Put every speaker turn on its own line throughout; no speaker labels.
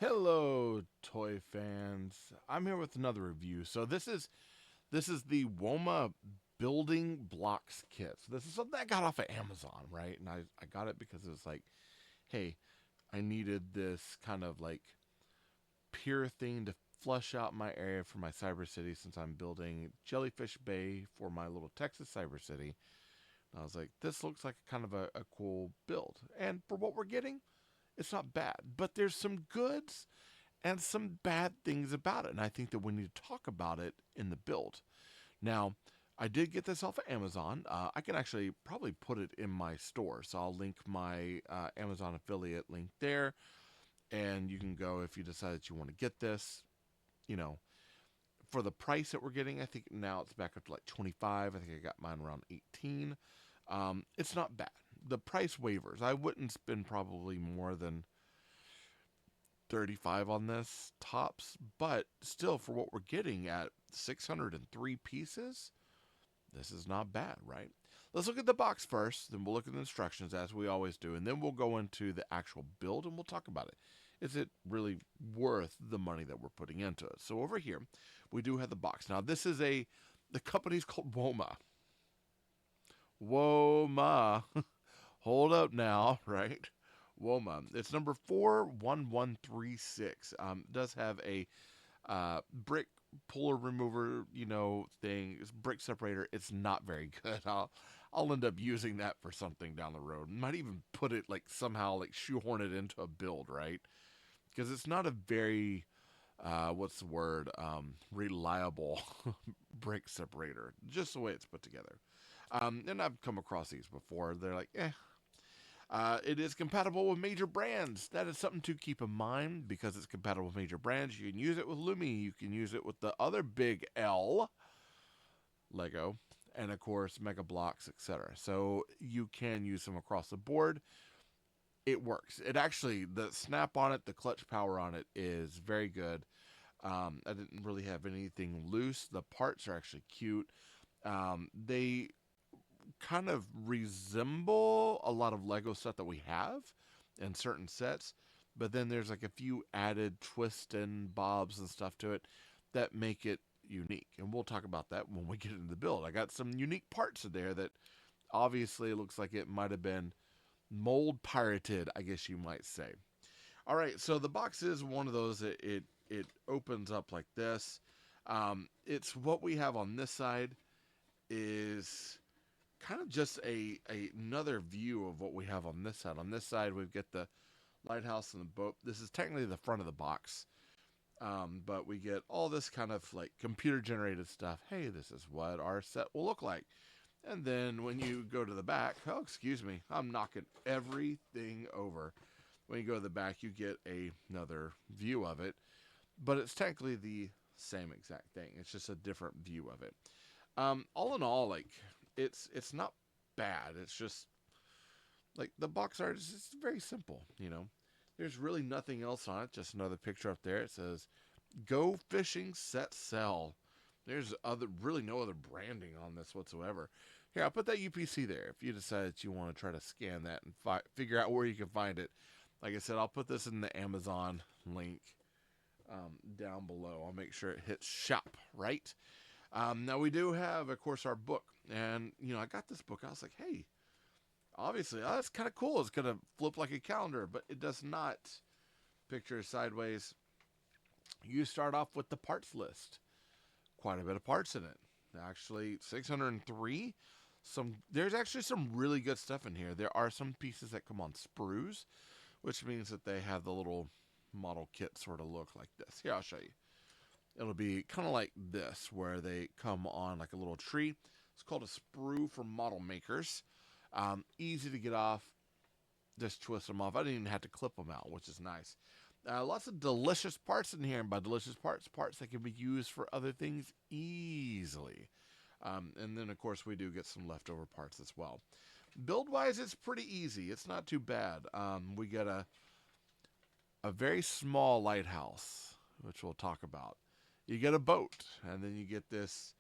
Hello, toy fans. I'm here with another review. So this is the Woma building blocks kit. So this is something I got off of Amazon, right? And I got it because it was like, hey, I needed this kind of like Pier thing to flush out my area for my cyber city since I'm building Jellyfish Bay for my little Texas cyber city. And I was like, this looks like kind of a cool build. And for what we're getting, it's not bad. But there's some goods and some bad things about it. And I think that we need to talk about it in the build. Now, I did get this off of Amazon. I can actually probably put it in my store. So I'll link my Amazon affiliate link there. And you can go if you decide that you want to get this. You know, for the price that we're getting, I think now it's back up to like 25. I think I got mine around 18. It's not bad. The price waivers. I wouldn't spend probably more than 35 on this tops, but still for what we're getting at 603 pieces, this is not bad, right? Let's look at the box first, then we'll look at the instructions as we always do, and then we'll go into the actual build and we'll talk about it. Is it really worth the money that we're putting into it? So over here, we do have the box. Now this is the company's called Woma. Woma. Hold up now, right? Woma. It's number 41136. Does have a brick puller remover, thing. It's brick separator. It's not very good. I'll end up using that for something down the road. Might even put it like somehow like shoehorn it into a build, right? Because it's not a very what's the word? Reliable brick separator. Just the way it's put together. And I've come across these before. They're like, it is compatible with major brands. That is something to keep in mind because it's compatible with major brands. You can use it with Lumi. You can use it with the other big L, Lego, and of course Mega Bloks, etc. So you can use them across the board. It works. It actually, the snap on it, the clutch power on it is very good. I didn't really have anything loose. The parts are actually cute. They kind of resemble a lot of Lego stuff that we have in certain sets, but then there's like a few added twists and bobs and stuff to it that make it unique. And we'll talk about that when we get into the build. I got some unique parts in there that obviously it looks like it might have been mold pirated, I guess you might say. All right, so the box is one of those that it opens up like this. It's what we have on this side is kind of just another view of what we have on this side. On this side, we've got the lighthouse and the boat. This is technically the front of the box, but we get all this kind of like computer generated stuff. Hey, this is what our set will look like. And then when you go to the back, oh, excuse me, I'm knocking everything over. When you go to the back, you get another view of it, but it's technically the same exact thing. It's just a different view of it. All in all, like it's not bad. It's just like the box art is just very simple. There's really nothing else on it. Just another picture up there. It says, "Go fishing, set sail." There's really no other branding on this whatsoever. Here, I'll put that UPC there. If you decide that you want to try to scan that and figure out where you can find it, like I said, I'll put this in the Amazon link down below. I'll make sure it hits shop, right? Now we do have, of course, our book, and I got this book. I was like, hey, obviously, that's kind of cool. It's gonna flip like a calendar, but it does not. Picture sideways. You start off with the parts list. Quite a bit of parts in it. Actually, 603. There's actually some really good stuff in here. There are some pieces that come on sprues, which means that they have the little model kit sort of look like this. Here, I'll show you. It'll be kind of like this, where they come on like a little tree. It's called a sprue for model makers. Easy to get off. Just twist them off. I didn't even have to clip them out, which is nice. Lots of delicious parts in here, and by delicious parts that can be used for other things easily. And then, of course, we do get some leftover parts as well. Build-wise, it's pretty easy. It's not too bad. We get a very small lighthouse, which we'll talk about. You get a boat, and then you get this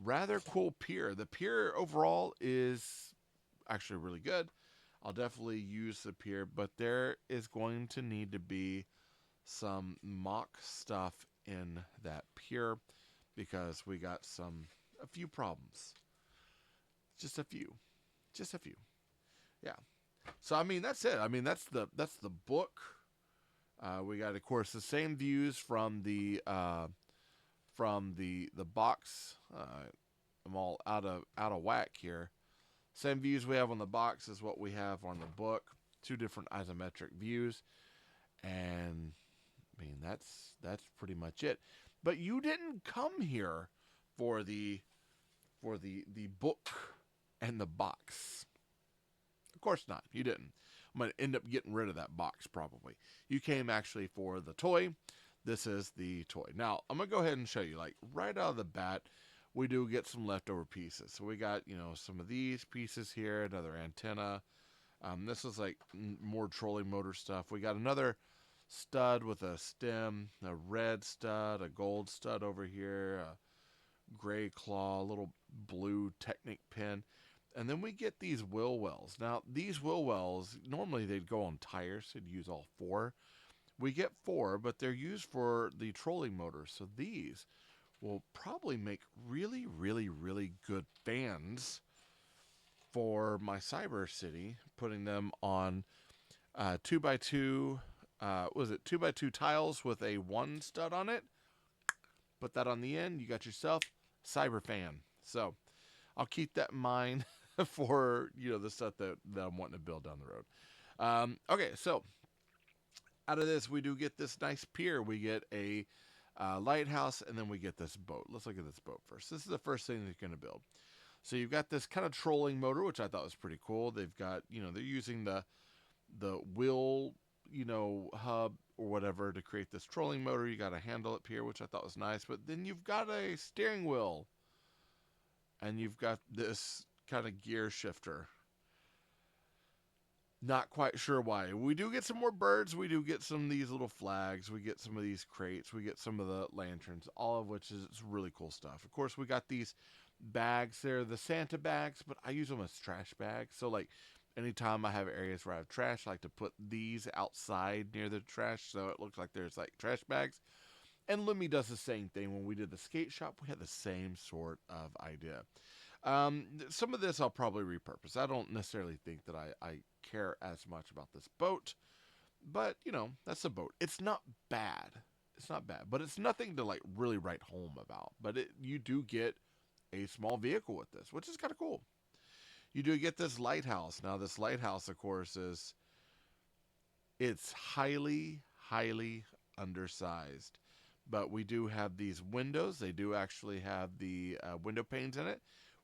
rather cool pier. The pier overall is actually really good. I'll definitely use the pier, but there is going to need to be some mock stuff in that pier because we got a few problems. Just a few. Just a few. Yeah. So I mean that's it. I mean that's the book. We got of course the same views from the box. I'm all out of whack here. Same views we have on the box is what we have on the book. Two different isometric views, and I mean that's pretty much it. But you didn't come here for the book and the box. Of course not. You didn't. I'm going to end up getting rid of that box probably. You came actually for the toy. This is the toy. Now, I'm going to go ahead and show you. Like, right out of the bat, we do get some leftover pieces. So we got, some of these pieces here, another antenna. This is like more trolling motor stuff. We got another stud with a stem, a red stud, a gold stud over here, a gray claw, a little blue Technic pin. And then we get these wheel wells. Now, these wheel wells, normally they'd go on tires. So you'd use all four. We get four, but they're used for the trolling motor. So these will probably make really, really, really good fans for my Cyber City, putting them on 2x2, was it 2x2 tiles with a one stud on it? Put that on the end. You got yourself Cyber Fan. So I'll keep that in mind for the stuff that I'm wanting to build down the road. Okay, so out of this we do get this nice pier. We get a lighthouse, and then we get this boat. Let's look at this boat first. This is the first thing they're going to build. So you've got this kind of trolling motor, which I thought was pretty cool. They've got they're using the wheel hub or whatever to create this trolling motor. You got a handle up here, which I thought was nice. But then you've got a steering wheel, and you've got this kind of gear shifter. Not quite sure why. We do get some more birds. We do get some of these little flags. We get some of these crates. We get some of the lanterns, all of which is really cool stuff. Of course, we got these bags. They're the Santa bags, but I use them as trash bags. So, like, anytime I have areas where I have trash, I like to put these outside near the trash so it looks like there's, like, trash bags. And Lummi does the same thing. When we did the skate shop, we had the same sort of idea. Some of this I'll probably repurpose. I don't necessarily think that I care as much about this boat, but that's a boat. It's not bad. It's not bad, but it's nothing to like really write home about. But you do get a small vehicle with this, which is kind of cool. You do get this lighthouse. Now this lighthouse, of course, it's highly, highly undersized. But we do have these windows. They do actually have the window panes in it.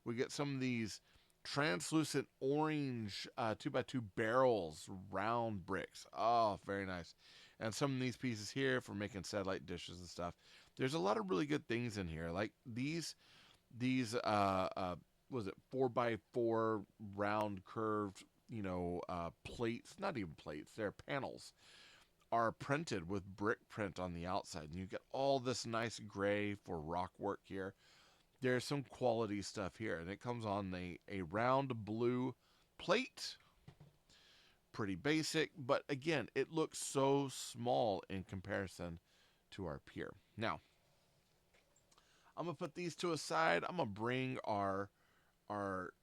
We get some of these translucent orange 2x2 barrels, round bricks. Oh, very nice. And some of these pieces here for making satellite dishes and stuff. There's a lot of really good things in here. Like these was it 4x4 round curved, plates, not even plates, they're panels, are printed with brick print on the outside. And you get all this nice gray for rock work here. There's some quality stuff here, and it comes on a round blue plate. Pretty basic, but again, it looks so small in comparison to our pier. Now, I'm going to put these to a side. I'm going to bring our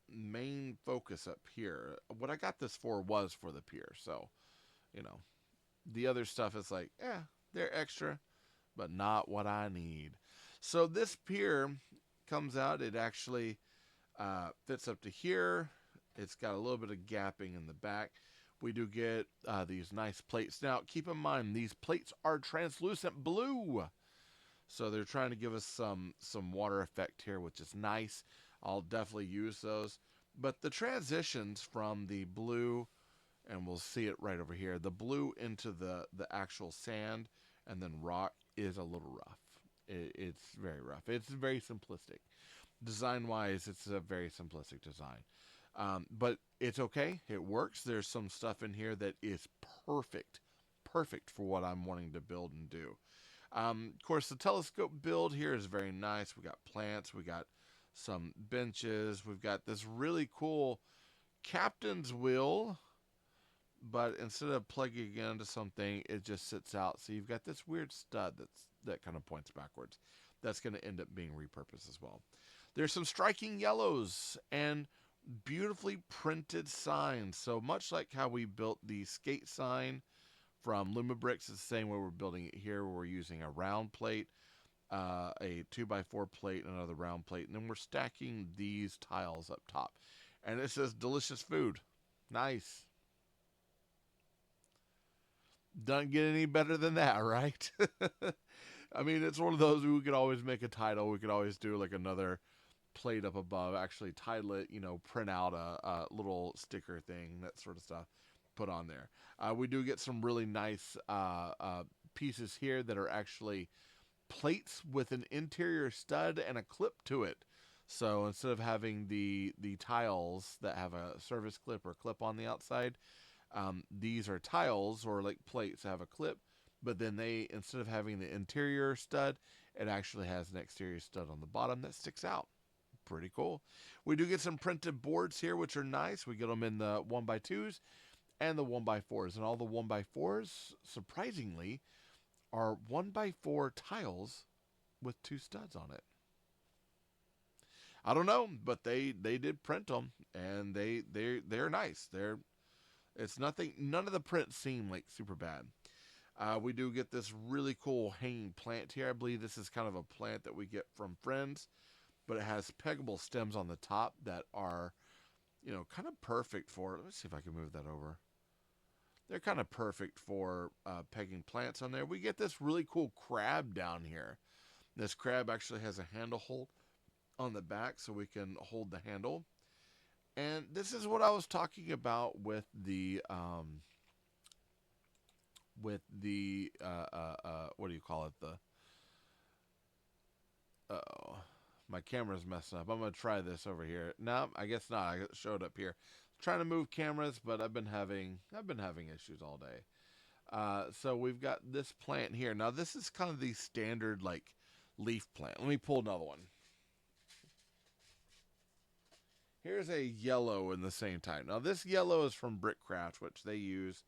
main focus up here. What I got this for was for the pier, so, the other stuff is like, they're extra, but not what I need. So this pier comes out. It actually fits up to here. It's got a little bit of gapping in the back. We do get these nice plates. Now, keep in mind, these plates are translucent blue. So they're trying to give us some water effect here, which is nice. I'll definitely use those. But the transitions from the blue, and we'll see it right over here, the blue into the actual sand and then rock is a little rough. It's very rough. It's very simplistic. Design-wise, it's a very simplistic design. But it's okay. It works. There's some stuff in here that is perfect for what I'm wanting to build and do. Of course, the telescope build here is very nice. We got plants. We got some benches. We've got this really cool captain's wheel, but instead of plugging it into something, it just sits out. So you've got this weird stud that kind of points backwards. That's going to end up being repurposed as well. There's some striking yellows and beautifully printed signs. So much like how we built the skate sign from Luma Bricks, it's the same way we're building it here. We're using a round plate, a 2x4 plate, and another round plate, and then we're stacking these tiles up top. And it says delicious food. Nice. Doesn't get any better than that, right? I mean, it's one of those we could always make a title. We could always do like another plate up above, actually title it, print out a little sticker thing, that sort of stuff, put on there. We do get some really nice pieces here that are actually plates with an interior stud and a clip to it. So instead of having the tiles that have a service clip or clip on the outside, these are tiles or like plates that have a clip, but then they, instead of having the interior stud, it actually has an exterior stud on the bottom that sticks out. Pretty cool. We do get some printed boards here, which are nice. We get them in the 1x2s and the 1x4s. And all the 1x4s, surprisingly, are 1x4 tiles with 2 studs on it. I don't know, but they did print them, and they're nice. It's nothing. None of the prints seem like super bad. We do get this really cool hanging plant here. I believe this is kind of a plant that we get from friends, but it has peggable stems on the top that are, kind of perfect for. Let me see if I can move that over. They're kind of perfect for pegging plants on there. We get this really cool crab down here. This crab actually has a handle hold on the back so we can hold the handle. And this is what I was talking about with the what do you call it? Oh, my camera's messing up. I'm gonna try this over here. No, I guess not. I showed up here. Trying to move cameras, but I've been having issues all day. So we've got this plant here. Now this is kind of the standard like leaf plant. Let me pull another one. Here's a yellow in the same type. Now this yellow is from Brickcraft, which they use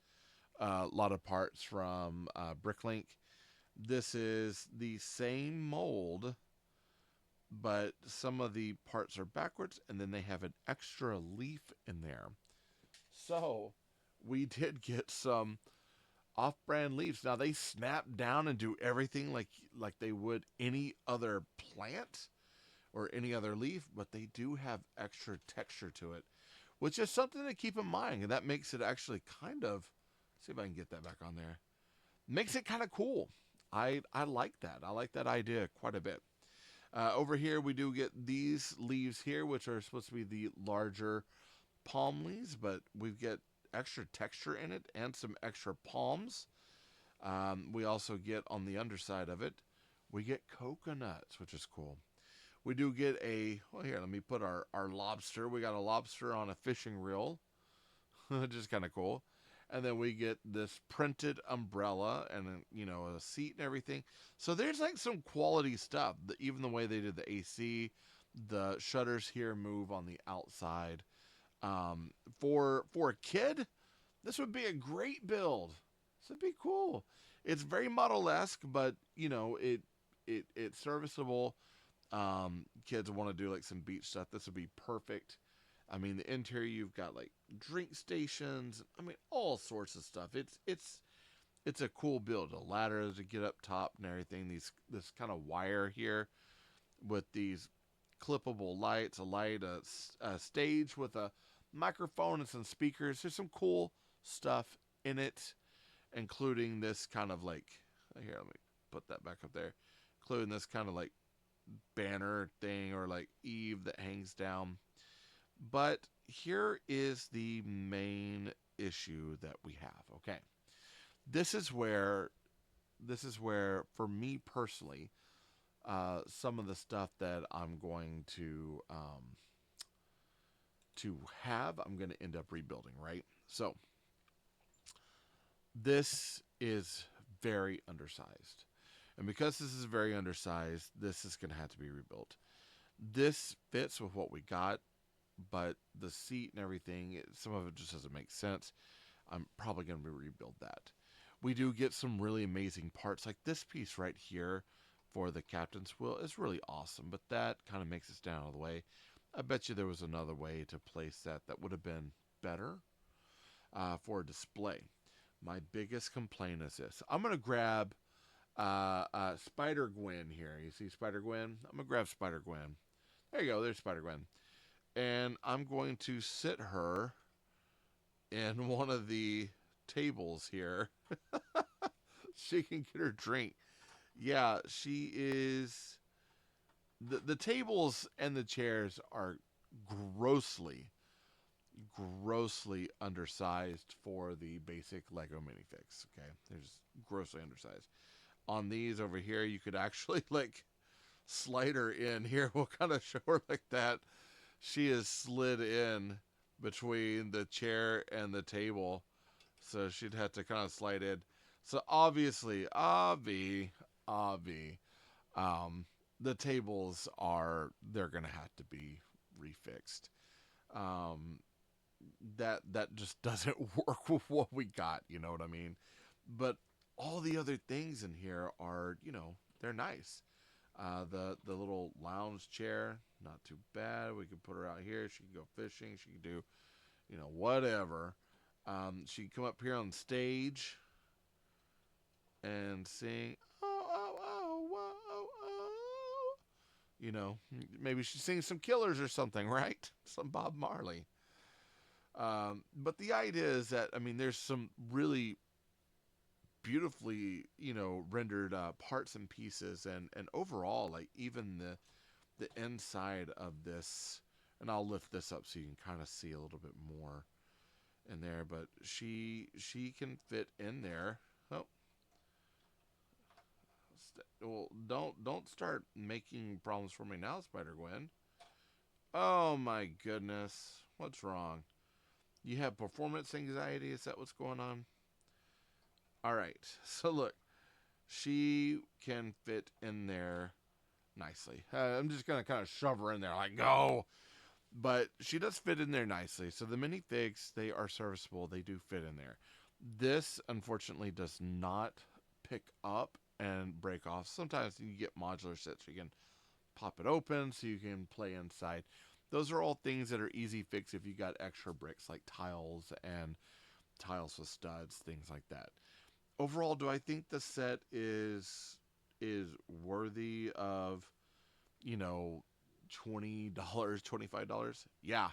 a lot of parts from Bricklink. This is the same mold, but some of the parts are backwards, and then they have an extra leaf in there. So we did get some off-brand leaves. Now they snap down and do everything like they would any other plant or any other leaf, but they do have extra texture to it, which is something to keep in mind. And that makes it actually kind of, see if I can get that back on there, makes it kind of cool. I like that. I like that idea quite a bit. Over here, we do get these leaves here, which are supposed to be the larger palm leaves, but we get extra texture in it and some extra palms. We also get on the underside of it, we get coconuts, which is cool. We do get well, here, let me put our lobster. We got a lobster on a fishing reel, which is kind of cool. And then we get this printed umbrella and, a seat and everything. So there's like some quality stuff. Even the way they did the AC, the shutters here move on the outside. For a kid, this would be a great build. This would be cool. It's very model-esque, but, it's serviceable. Kids want to do like some beach stuff. This would be perfect. I mean, the interior, you've got like drink stations. I mean, all sorts of stuff. It's a cool build. A ladder to get up top and everything. This kind of wire here with these clippable lights. A stage with a microphone and some speakers. There's some cool stuff in it, including this kind of like, here, let me put that back up there. Including this kind of like banner thing or like eave that hangs down. But here is the main issue that we have. Okay. This is where for me personally, some of the stuff that I'm going to have, I'm going to end up rebuilding, right? So this is very undersized. And because this is very undersized, this is going to have to be rebuilt. This fits with what we got, but the seat and everything, some of it just doesn't make sense. I'm probably going to rebuild that. We do get some really amazing parts, like this piece right here for the captain's wheel is really awesome, but that kind of makes it stand out of the way. I bet you there was another way to place that that would have been better for a display. My biggest complaint is this. I'm going to grab Spider Gwen here. You see Spider Gwen? I'm going to grab Spider Gwen. There you go. There's Spider Gwen. And I'm going to sit her in one of the tables here. She can get her drink. Yeah, she is. The tables and the chairs are grossly, grossly undersized for the basic Lego minifix. Okay, they're just grossly undersized. On these over here, you could actually like slide her in. Here, we'll kind of show her like that. She is slid in between the chair and the table, so she'd have to kind of slide in. So obviously, um, the tables they're gonna have to be refixed. Um, that just doesn't work with what we got. You know what I mean? But all the other things in here are, they're nice. The little lounge chair, not too bad. We could put her out here. She can go fishing. She can do, whatever. She can come up here on stage and sing. Oh, oh, oh, whoa, oh, oh. Maybe she sings some Killers or something, right? Some Bob Marley. But the idea is that, I mean, there's some really beautifully, rendered parts and pieces, and overall, like even the inside of this, and I'll lift this up so you can kind of see a little bit more in there. But she can fit in there. Oh, well, don't start making problems for me now, Spider Gwen. Oh my goodness, what's wrong? You have performance anxiety? Is that what's going on? All right. So look, she can fit in there nicely. I'm just gonna kind of shove her in there, like go. But she does fit in there nicely. So the minifigs, they are serviceable. They do fit in there. This, unfortunately, does not pick up and break off. Sometimes you get modular sets, so you can pop it open so you can play inside. Those are all things that are easy fix if you got extra bricks like tiles and tiles with studs, things like that. Overall, do I think the set is worthy of, $20, $25? Yeah.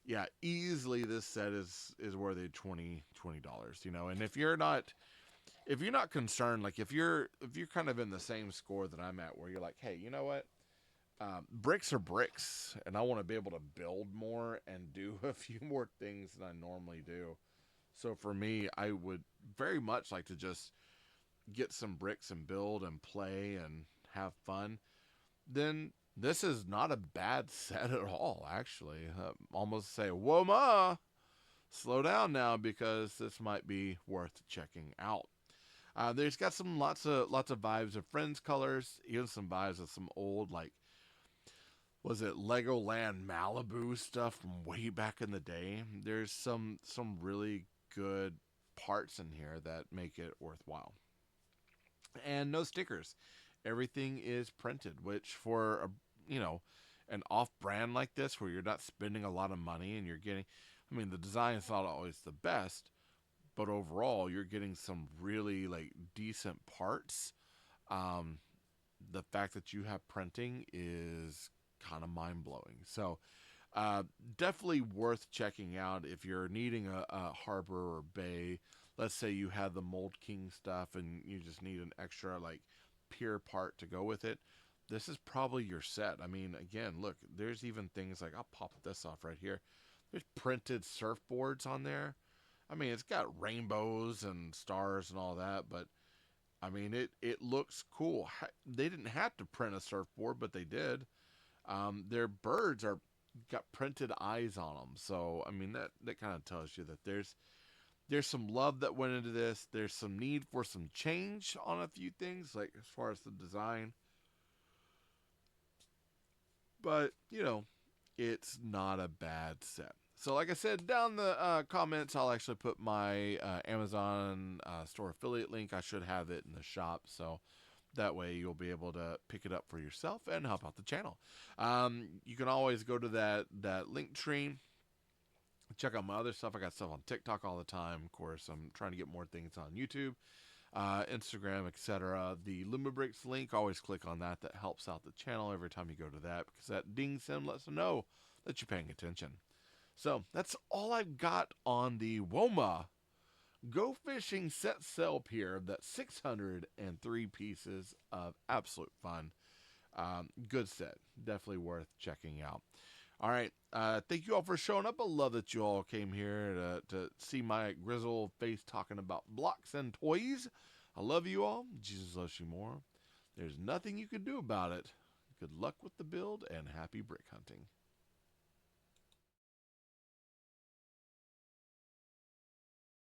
Yeah, easily this set is worthy of $20, and if you're not concerned, like if you're kind of in the same score that I'm at, where you're like, hey, you know what? Bricks are bricks, and I want to be able to build more and do a few more things than I normally do. So for me, I would very much like to just get some bricks and build and play and have fun. Then this is not a bad set at all, actually. Almost say, Woma, slow down now because this might be worth checking out. There's got some lots of vibes of Friends colors, even some vibes of some old, like, was it Legoland Malibu stuff from way back in the day. There's some really good parts in here that make it worthwhile. And no stickers. Everything is printed, which for an off-brand like this, where you're not spending a lot of money and you're getting, I mean, the design is not always the best, but overall you're getting some really like decent parts. Um, the fact that you have printing is kind of mind-blowing. So definitely worth checking out if you're needing a harbor or bay. Let's say you have the Mold King stuff and you just need an extra like Pier part to go with it. This is probably your set. I mean, again, look, there's even things like, I'll pop this off right here. There's printed surfboards on there. I mean, it's got rainbows and stars and all that, but I mean, it looks cool. They didn't have to print a surfboard, but they did. Their birds are got printed eyes on them, so I mean that kind of tells you that there's some love that went into this. There's some need for some change on a few things, like as far as the design, but it's not a bad set. So like I said, down the comments, I'll actually put my Amazon store affiliate link. I should have it in the shop, so that way you'll be able to pick it up for yourself and help out the channel. You can always go to that link tree, check out my other stuff. I got stuff on TikTok all the time. Of course, I'm trying to get more things on YouTube, Instagram, etc. The Lumabricks link, always click on that. That helps out the channel every time you go to that, because that ding sim lets them know that you're paying attention. So that's all I've got on the Woma Go Fishing Set Sail Pier. That's 603 pieces of absolute fun. Good set. Definitely worth checking out. All right. Thank you all for showing up. I love that you all came here to see my grizzled face talking about blocks and toys. I love you all. Jesus loves you more. There's nothing you can do about it. Good luck with the build and happy brick hunting.